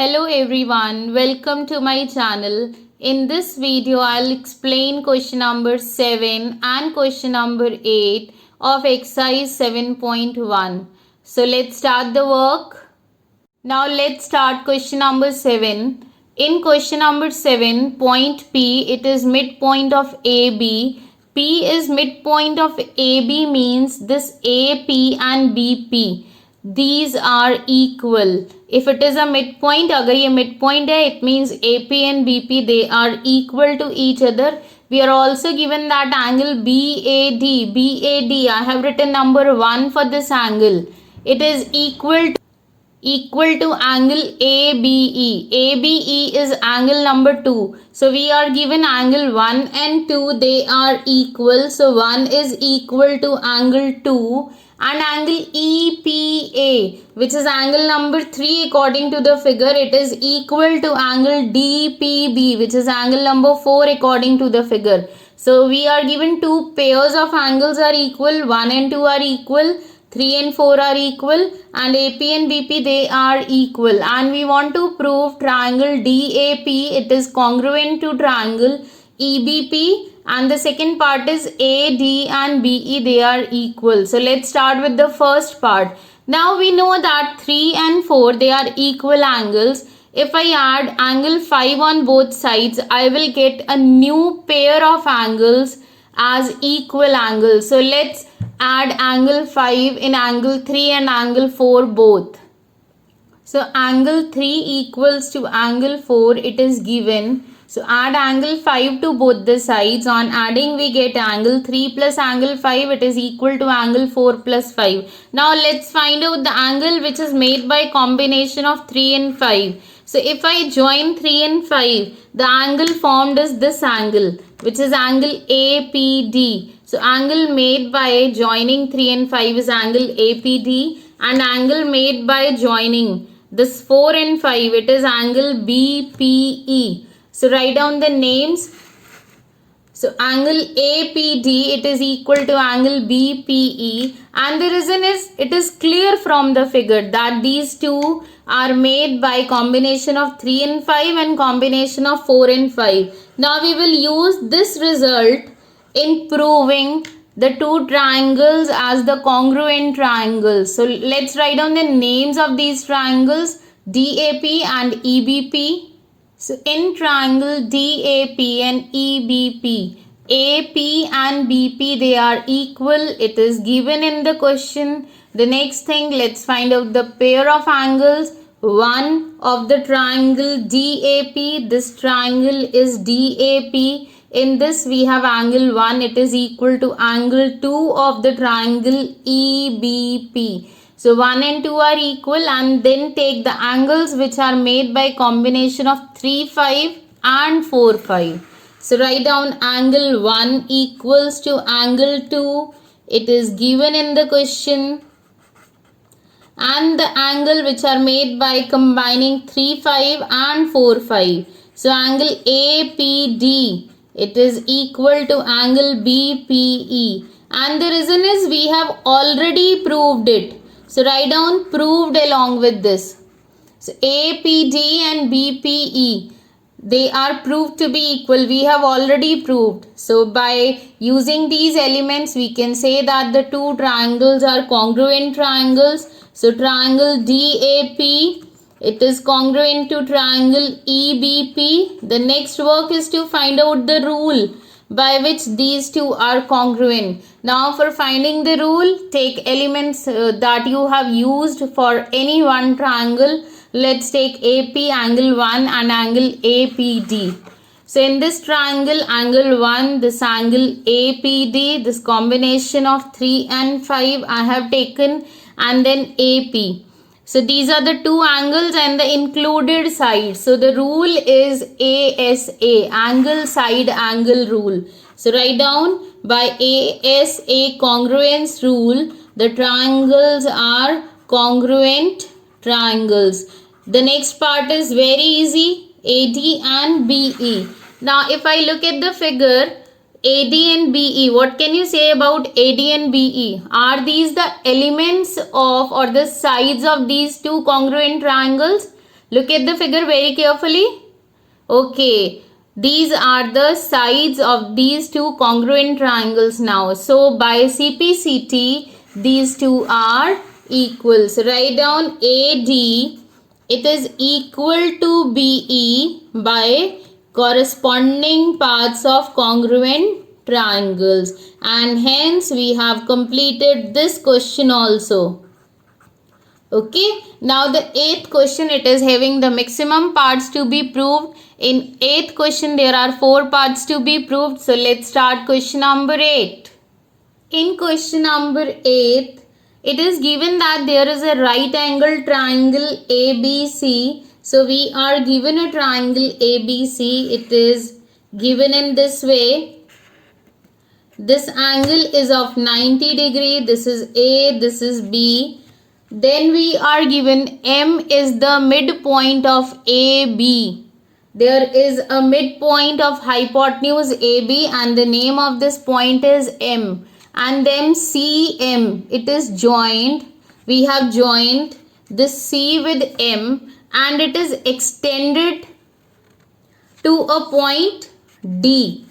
Hello everyone, welcome to my channel. In this video, I'll explain question number 7 and question number 8 of exercise 7.1. So let's start the work. Now let's start question number 7. In question number 7, point P, it is midpoint of AB. P is midpoint of AB means this AP and BP. These are equal. If it is a midpoint, अगर ये midpoint है, it means AP and BP they are equal to each other. We are also given that angle BAD. BAD, I have written number 1 for this angle. It is equal to angle ABE. ABE is angle number 2. So we are given angle 1 and 2, they are equal. So 1 is equal to angle 2 and angle EPA, which is angle number 3 according to the figure, it is equal to angle DPB, which is angle number 4 according to the figure. So we are given two pairs of angles are equal, 1 and 2 are equal, 3 and 4 are equal, and AP and BP they are equal, and we want to prove triangle DAP it is congruent to triangle EBP, and the second part is AD and BE they are equal. So let's start with the first part. Now we know that 3 and 4 they are equal angles. If I add angle 5 on both sides, I will get a new pair of angles as equal angles. So let's add angle 5 in angle 3 and angle 4 both. So angle 3 equals to angle 4, it is given. So add angle 5 to both the sides. On adding we get angle 3 plus angle 5, it is equal to angle 4 plus 5. Now let's find out the angle which is made by combination of 3 and 5. So if I join 3 and 5, the angle formed is this angle, which is angle APD. So angle made by joining 3 and 5 is angle APD, and angle made by joining this 4 and 5, it is angle BPE. So write down the names. So angle APD it is equal to angle BPE, and the reason is it is clear from the figure that these two are made by combination of 3 and 5 and combination of 4 and 5. Now we will use this result in proving the two triangles as the congruent triangles. So let's write down the names of these triangles, DAP and EBP. So in triangle DAP and EBP, AP and BP they are equal. It is given in the question. The next thing, let's find out the pair of angles. One of the triangle DAP, this triangle is DAP. In this we have angle 1, it is equal to angle 2 of the triangle EBP. So 1 and 2 are equal, and then take the angles which are made by combination of 3, 5 and 4, 5. So write down angle 1 equals to angle 2. It is given in the question. And the angle which are made by combining 3, 5 and 4, 5. So angle APD, it is equal to angle BPE. And the reason is we have already proved it. So write down proved along with this. So APD and BPE, they are proved to be equal. We have already proved. So by using these elements, we can say that the two triangles are congruent triangles. So triangle DAP, it is congruent to triangle EBP. The next work is to find out the rule by which these two are congruent. Now for finding the rule, take elements that you have used for any one triangle. Let's take AP angle 1 and angle APD. So in this triangle angle 1, this angle APD, this combination of 3 and 5 I have taken, and then AP. So these are the two angles and the included sides. So the rule is ASA, angle side angle rule. So write down by ASA congruence rule, the triangles are congruent triangles. The next part is very easy, AD and BE. Now if I look at the figure, AD and BE, what can you say about AD and BE? Are these the elements of or the sides of these two congruent triangles? Look at the figure very carefully. Okay, these are the sides of these two congruent triangles now. So by CPCT, these two are equal. So write down AD, it is equal to BE by corresponding parts of congruent triangles. And hence we have completed this question also. Okay, now the eighth question, it is having the maximum parts to be proved. In eighth question there are 4 parts to be proved. So let's start question number 8. In question number 8, it is given that there is a right angle triangle ABC. So we are given a triangle ABC. It is given in this way. This angle is of 90 degree. This is A, this is B. Then we are given M is the midpoint of AB. There is a midpoint of hypotenuse AB and the name of this point is M. And then CM, it is joined. We have joined this C with M and it is extended to a point D.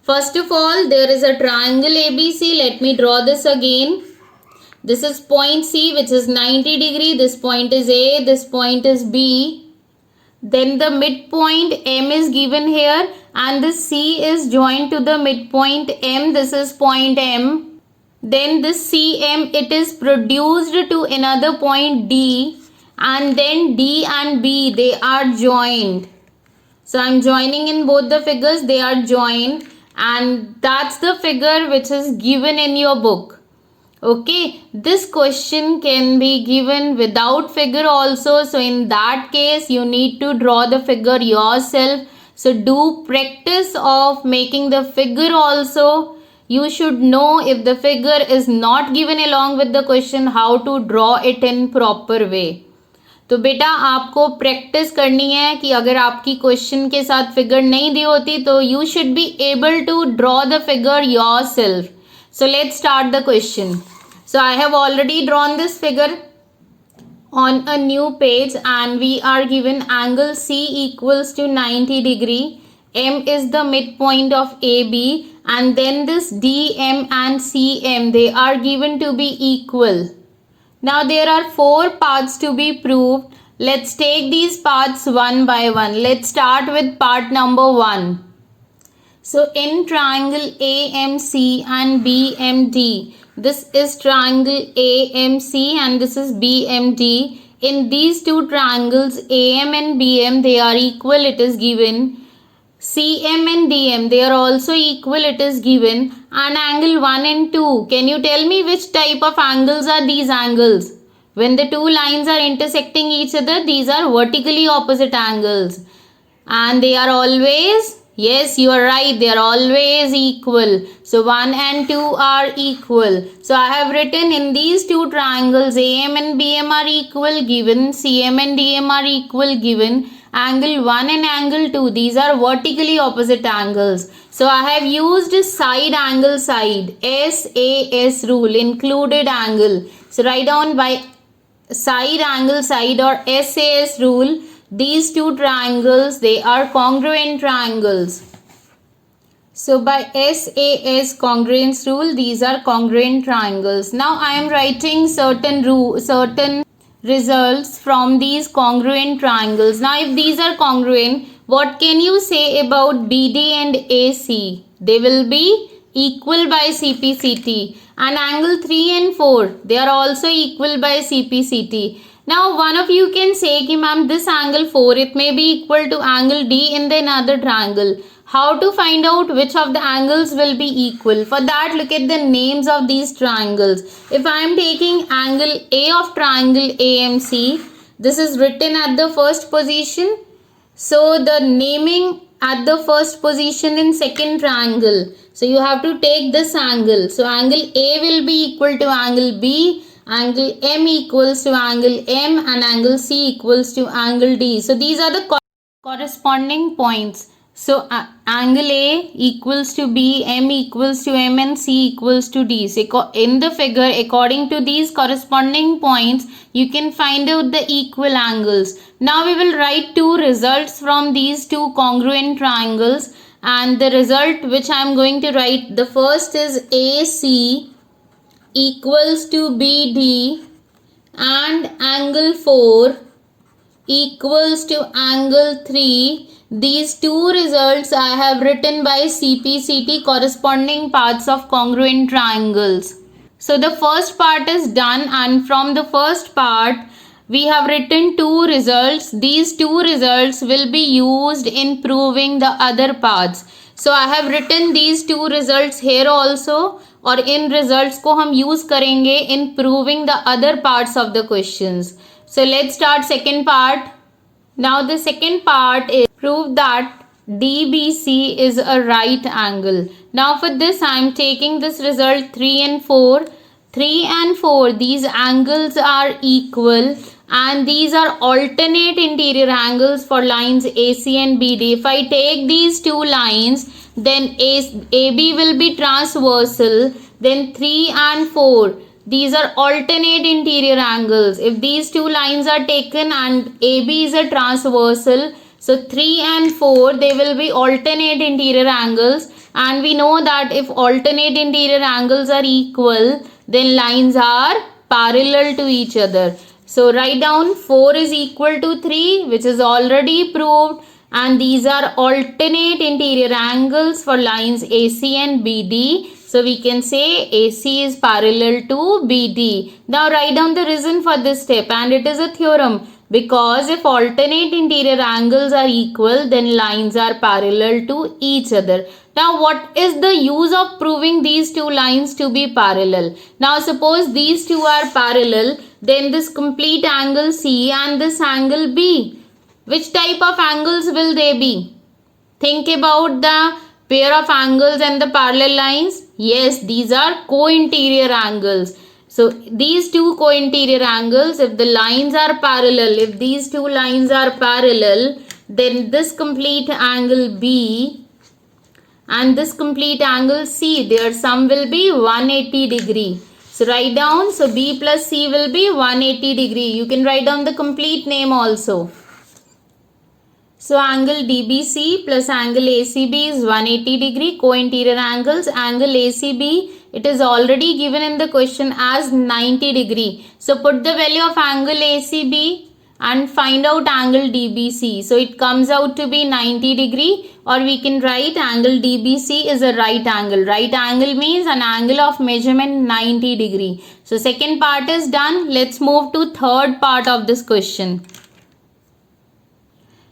First of all, there is a triangle ABC. Let me draw this again. This is point C, which is 90 degree. This point is A, this point is B. Then the midpoint M is given here and this C is joined to the midpoint M. This is point M. Then this CM, it is produced to another point D, and then D and B, they are joined. So I am joining in both the figures, they are joined, and that's the figure which is given in your book. Okay, this question can be given without figure also. So in that case, you need to draw the figure yourself. So do practice of making the figure also. You should know if the figure is not given along with the question, how to draw it in proper way. तो बेटा आपको practice करनी है कि अगर आपकी question के साथ फिगर नहीं दी होती तो you should be able to draw the figure yourself. So let's start the question. So I have already drawn this figure on a new page and we are given angle C equals to 90 degree. M is the midpoint of AB and then this DM and CM, they are given to be equal. Now there are 4 parts to be proved. Let's take these parts one by one. Let's start with part number 1. So in triangle AMC and BMD, this is triangle AMC and this is BMD. In these two triangles AM and BM, they are equal, it is given. CM and DM, they are also equal, it is given. And angle 1 and 2, can you tell me which type of angles are these angles? When the two lines are intersecting each other, these are vertically opposite angles. And they are always, yes, you are right, they are always equal. So 1 and 2 are equal. So I have written in these two triangles AM and BM are equal, given. CM and DM are equal, given. Angle 1 and angle 2, these are vertically opposite angles. So I have used side angle side, SAS rule, included angle. So write down by side angle side or SAS rule, these two triangles, they are congruent triangles. So by SAS congruence rule, these are congruent triangles. Now I am writing certain results from these congruent triangles. Now if these are congruent, what can you say about BD and AC? They will be equal by CPCT. And angle 3 and 4, they are also equal by CPCT. Now one of you can say कि ma'am this angle 4, it may be equal to angle D in the another triangle. How to find out which of the angles will be equal? For that, look at the names of these triangles. If I am taking angle A of triangle AMC, this is written at the first position. So the naming at the first position in second triangle. So you have to take this angle. So angle A will be equal to angle B, angle M equals to angle M, and angle C equals to angle D. So these are the corresponding points. So angle A equals to B, M equals to M, and C equals to D. So in the figure, according to these corresponding points, you can find out the equal angles. Now we will write two results from these two congruent triangles, and the result which I am going to write, the first is AC equals to BD and angle 4 equals to angle 3. These two results I have written by CPCT, corresponding parts of congruent triangles. So the first part is done, and from the first part we have written two results. These two results will be used in proving the other parts. So I have written these two results here also, और इन results को हम use करेंगे in proving the other parts of the questions. So let's start second part. Now the second part is prove that DBC is a right angle. Now for this I am taking this result 3 and 4. 3 and 4, these angles are equal, and these are alternate interior angles for lines AC and BD. If I take these two lines, then AB will be transversal, then 3 and 4. These are alternate interior angles. If these two lines are taken and AB is a transversal, so 3 and 4, they will be alternate interior angles. And we know that if alternate interior angles are equal, then lines are parallel to each other. So write down 4 is equal to 3, which is already proved. And these are alternate interior angles for lines AC and BD. So we can say AC is parallel to BD. Now write down the reason for this step, and it is a theorem. Because if alternate interior angles are equal, then lines are parallel to each other. Now what is the use of proving these two lines to be parallel? Now suppose these two are parallel, then this complete angle C and this angle B, which type of angles will they be? Think about the pair of angles and the parallel lines. Yes, these are co-interior angles. So these two co-interior angles, if the lines are parallel, if these two lines are parallel, then this complete angle B and this complete angle C, their sum will be 180 degree. So write down, so B plus C will be 180 degree. You can write down the complete name also. So angle DBC plus angle ACB is 180 degree, co-interior angles. Angle ACB, it is already given in the question as 90 degree. So put the value of angle ACB and find out angle DBC. So it comes out to be 90 degree, or we can write angle DBC is a right angle. Right angle means an angle of measurement 90 degree. So second part is done. Let's move to third part of this question.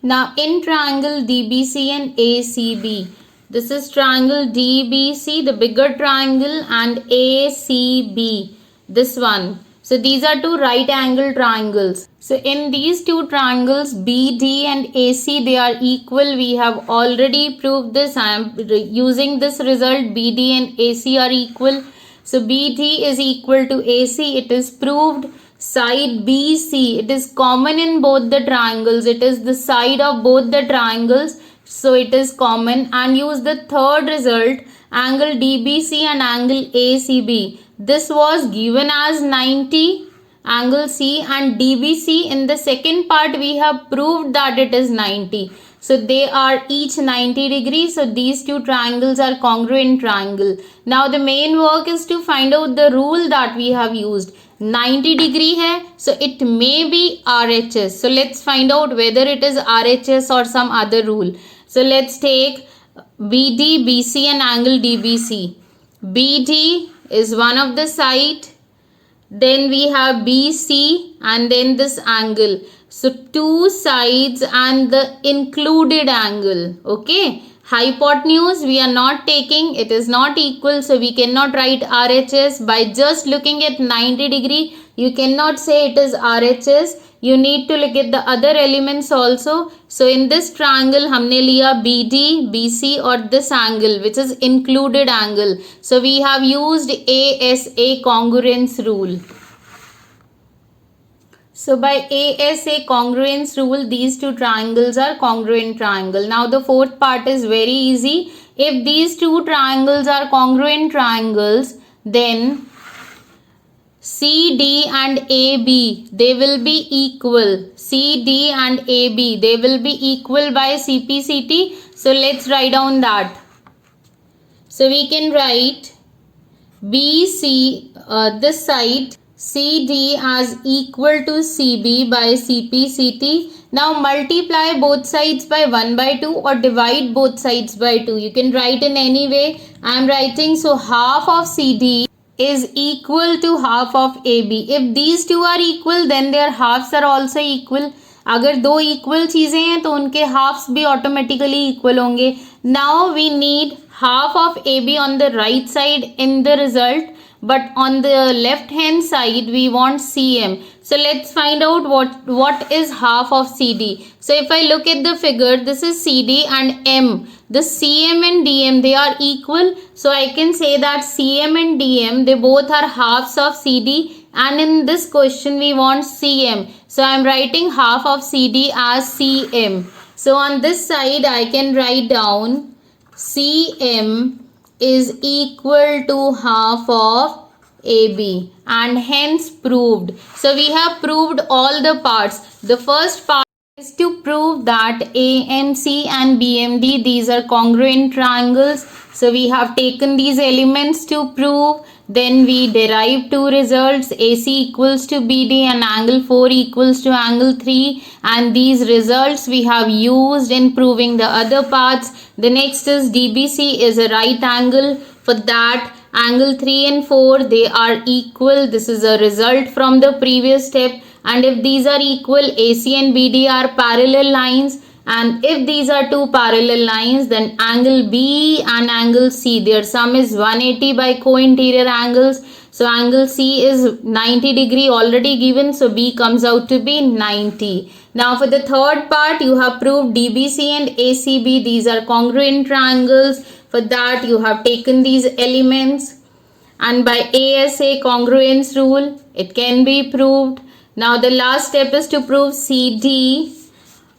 Now in triangle DBC and ACB, this is triangle DBC, the bigger triangle, and ACB, this one. So these are two right angle triangles. So in these two triangles BD and AC, they are equal. We have already proved this. I am using this result, BD and AC are equal. So BD is equal to AC. It is proved. Side BC, it is common in both the triangles. It is the side of both the triangles. So it is common. And use the third result, angle DBC and angle ACB. This was given as 90, angle C, and DBC. In the second part we have proved that it is 90. So they are each 90 degrees. So these two triangles are congruent triangle. Now the main work is to find out the rule that we have used. 90 degree hai, so it may be RHS. So let's find out whether it is RHS or some other rule. So let's take BD, BC and angle DBC. BD is one of the side, then we have BC and then this angle. So two sides and the included angle. Okay. Hypotenuse we are not taking, it is not equal, so we cannot write RHS. By just looking at 90 degree, you cannot say it is RHS. You need to look at the other elements also. So in this triangle, हमने लिया BD, BC or this angle which is included angle. So we have used ASA congruence rule. So by ASA congruence rule, these two triangles are congruent triangle. Now the fourth part is very easy. If these two triangles are congruent triangles, then CD and AB, they will be equal. CD and AB, they will be equal by CPCT. So let's write down that. So we can write BC, this side CD as equal to CB by CPCT. Now multiply both sides by 1 by 2 or divide both sides by 2. You can write in any way. I am writing, so half of CD is equal to half of AB. If these two are equal, then their halves are also equal. अगर दो equal चीज़ें हैं तो उनके halves भी automatically equal होंगे. Now we need half of AB on the right side in the result, but on the left hand side we want CM. So let's find out what is half of CD. So if I look at the figure, this is CD and M. The CM and DM, they are equal. So I can say that CM and DM, they both are halves of CD, and in this question we want CM. So I am writing half of CD as CM. So on this side I can write down CM is equal to half of AB, and hence proved. So we have proved all the parts. The first part is to prove that AMC and BMD, these are congruent triangles. So we have taken these elements to prove. Then we derive two results, AC equals to BD and angle 4 equals to angle 3, and these results we have used in proving the other parts. The next is DBC is a right angle. For that, angle 3 and 4, they are equal. This is a result from the previous step. And if these are equal, AC and BD are parallel lines. And if these are two parallel lines, then angle B and angle C, their sum is 180 by co-interior angles. So angle C is 90 degree already given. So B comes out to be 90. Now for the third part, you have proved DBC and ACB. These are congruent triangles. For that, you have taken these elements. And by ASA congruence rule, it can be proved. Now the last step is to prove CD.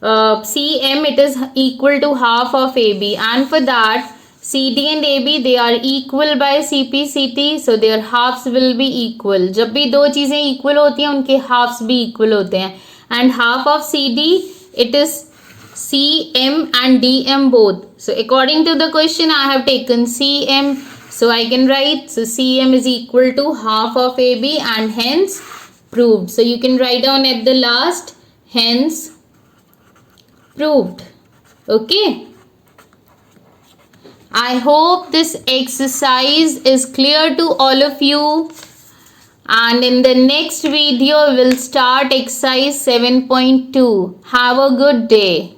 CM, it is equal to half of AB, and for that CD and AB, they are equal by CPCT, so their halves will be equal. जब भी दो चीज़ें equal होती हैं उनके halves भी equal होते हैं. And half of CD, it is CM and DM both. So according to the question, I have taken CM, so I can write, so CM is equal to half of AB, and hence proved. So you can write down at the last, hence proved. Okay, I hope this exercise is clear to all of you, and in the next video we'll start exercise 7.2. Have a good day.